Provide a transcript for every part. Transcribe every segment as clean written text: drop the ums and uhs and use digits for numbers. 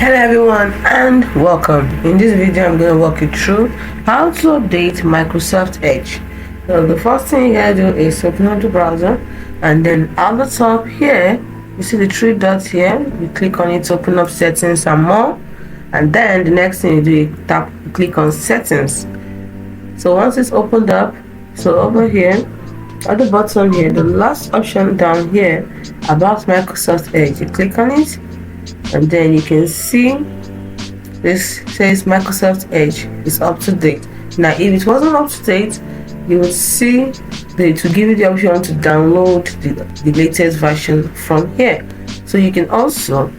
Hello everyone and welcome. In this video I'm going to walk you through how to update Microsoft Edge. So the first thing you gotta do is open up the browser, and then at the top here you see the three dots here. You click on it to open up settings and more, and then the next thing you do, you click on settings. So once it's opened up, so over here at the bottom here, the last option down here about Microsoft Edge, you click on it, and then you can see this says Microsoft Edge is up to date. Now if it wasn't up to date, you would see that to give you the option to download the latest version from here. So you can also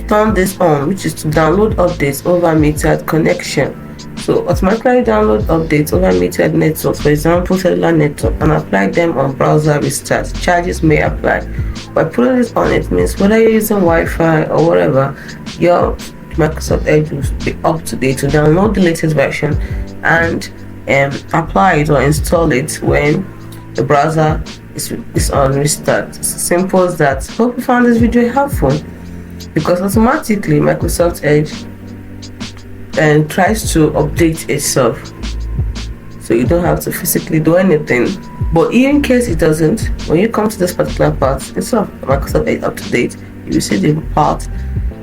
turn this on, which is to download updates over metered connection. So automatically download updates over metered network, for example cellular network, and apply them on browser restart. Charges may apply. By putting this on, it means whether you're using Wi-Fi or whatever, your Microsoft Edge will be up to date to download the latest version and apply it or install it when the browser is on restart. It's as simple as that. Hope you found this video helpful, because automatically Microsoft Edge tries to update itself, so you don't have to physically do anything. But in case it doesn't, when you come to this particular part, instead of Microsoft Edge up to date, you will see the part,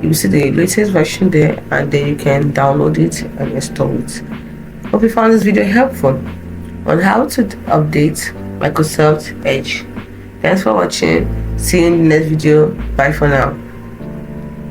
you will see the latest version there, and then you can download it and install it. Hope you found this video helpful on how to update Microsoft Edge. Thanks for watching. See you in the next video. Bye for now.